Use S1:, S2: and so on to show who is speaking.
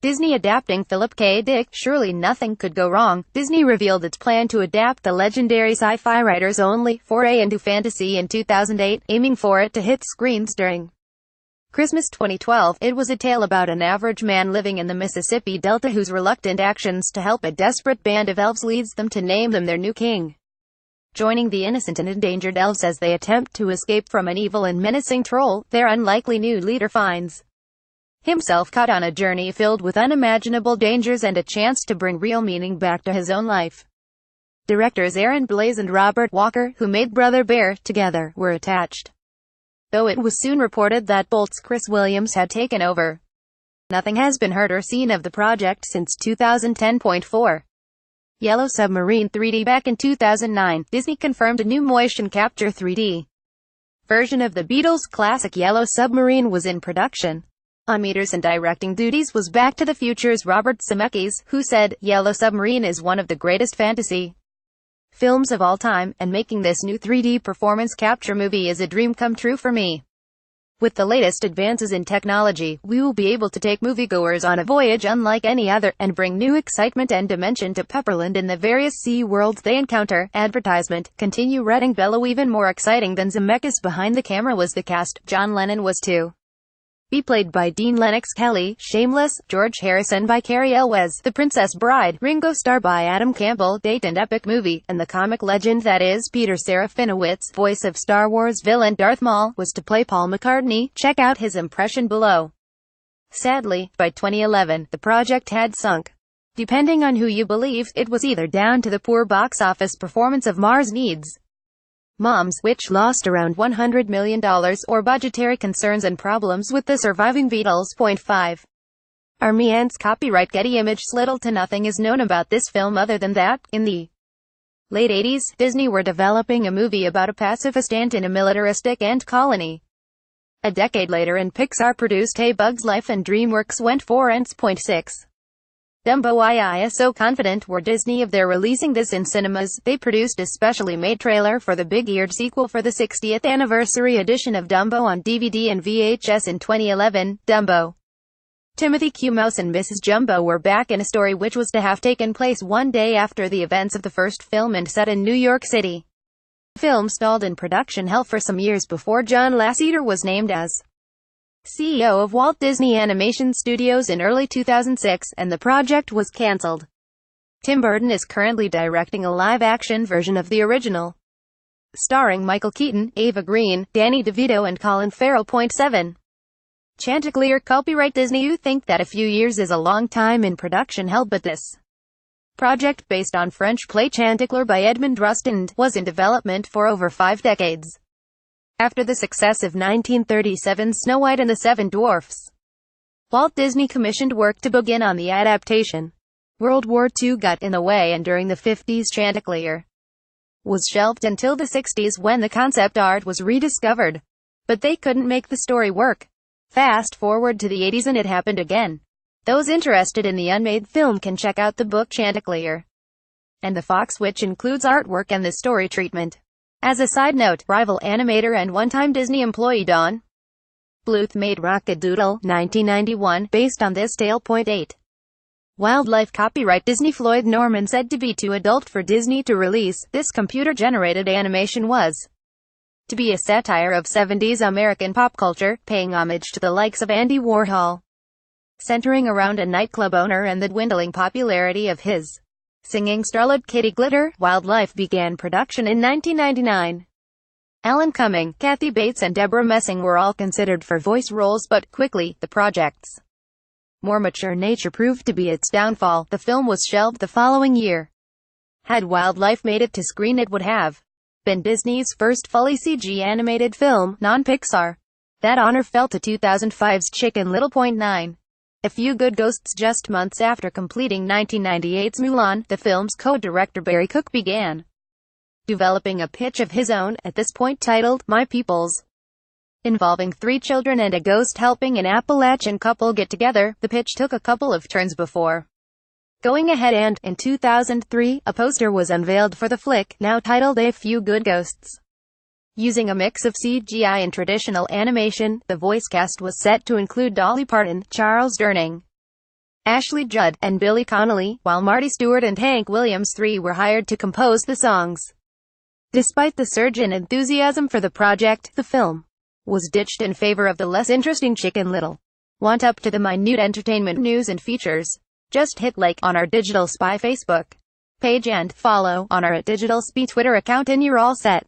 S1: Disney adapting Philip K. Dick. Surely nothing could go wrong. Disney revealed its plan to adapt the legendary sci-fi writer's only foray into fantasy in 2008, aiming for it to hit screens during Christmas 2012. It was a tale about an average man living in the Mississippi Delta whose reluctant actions to help a desperate band of elves leads them to name them their new king, joining the innocent and endangered elves as they attempt to escape from an evil and menacing troll. Their unlikely new leader finds himself caught on a journey filled with unimaginable dangers and a chance to bring real meaning back to his own life. Directors Aaron Blaise and Robert Walker, who made Brother Bear together, were attached, though it was soon reported that Bolt's Chris Williams had taken over. Nothing has been heard or seen of the project since 2010.4. Yellow Submarine 3D. Back in 2009, Disney confirmed a new motion capture 3D version of the Beatles' classic Yellow Submarine was in production. On meters and directing duties was Back to the Future's Robert Zemeckis, who said, "Yellow Submarine is one of the greatest fantasy films of all time, and making this new 3D performance capture movie is a dream come true for me. With the latest advances in technology, we will be able to take moviegoers on a voyage unlike any other, and bring new excitement and dimension to Pepperland in the various sea worlds they encounter." Advertisement. Continue Reading Bellow. Even more exciting than Zemeckis behind the camera was the cast. John Lennon was to be played by Dean Lennox Kelly, Shameless; George Harrison by Cary Elwes, The Princess Bride; Ringo Starr by Adam Campbell, Date and Epic Movie; and the comic legend that is Peter Serafinowicz, voice of Star Wars villain Darth Maul, was to play Paul McCartney. Check out his impression below. Sadly, by 2011, the project had sunk. Depending on who you believe, it was either down to the poor box office performance of Mars Needs Moms, which lost around $100 million, or budgetary concerns and problems with the surviving Beatles. 5. Army ends. Copyright Getty Images. Little to nothing is known about this film other than that, in the late 80s, Disney were developing a movie about a pacifist ant in a militaristic ant colony. A decade later, and Pixar produced A Bug's Life, and DreamWorks went for Ants. 6. Dumbo. I is so confident were Disney of their releasing this in cinemas, they produced a specially made trailer for the big-eared sequel for the 60th anniversary edition of Dumbo on DVD and VHS in 2011. Dumbo. Timothy Q. Mouse and Mrs. Jumbo were back in a story which was to have taken place one day after the events of the first film and set in New York City. The film stalled in production hell for some years before John Lasseter was named as CEO of Walt Disney Animation Studios in early 2006, and the project was cancelled. Tim Burton is currently directing a live-action version of the original, starring Michael Keaton, Ava Green, Danny DeVito and Colin Farrell. 7. Chanticleer. Copyright Disney. You think that a few years is a long time in production hell, but this project, based on French play Chanticleer by Edmond Rostand, was in development for over 5 decades. After the success of 1937's Snow White and the Seven Dwarfs, Walt Disney commissioned work to begin on the adaptation. World War II got in the way, and during the 50s Chanticleer was shelved until the 60s when the concept art was rediscovered. But they couldn't make the story work. Fast forward to the 80s and it happened again. Those interested in the unmade film can check out the book Chanticleer and the Fox, which includes artwork and the story treatment. As a side note, rival animator and one-time Disney employee Don Bluth made Rock-a-Doodle, 1991, based on this tale. 8. Wildlife. Copyright Disney. Floyd Norman, said to be too adult for Disney to release, this computer-generated animation was to be a satire of 70s American pop culture, paying homage to the likes of Andy Warhol, centering around a nightclub owner and the dwindling popularity of his singing starlet Kitty Glitter. Wildlife began production in 1999. Alan Cumming, Kathy Bates and Deborah Messing were all considered for voice roles, but quickly, the project's more mature nature proved to be its downfall. The film was shelved the following year. Had Wildlife made it to screen, it would have been Disney's first fully CG animated film, non-Pixar. That honor fell to 2005's Chicken Little. 9. A Few Good Ghosts. Just months after completing 1998's Mulan, the film's co-director Barry Cook began developing a pitch of his own, at this point titled, My Peoples, involving 3 children and a ghost helping an Appalachian couple get together. The pitch took a couple of turns before going ahead, and, in 2003, a poster was unveiled for the flick, now titled A Few Good Ghosts. Using a mix of CGI and traditional animation, the voice cast was set to include Dolly Parton, Charles Durning, Ashley Judd, and Billy Connolly, while Marty Stewart and Hank Williams III were hired to compose the songs. Despite the surge in enthusiasm for the project, the film was ditched in favor of the less interesting Chicken Little. Want up to the minute entertainment news and features? Just hit like on our Digital Spy Facebook page and follow on our @Digital Spy Twitter account and you're all set.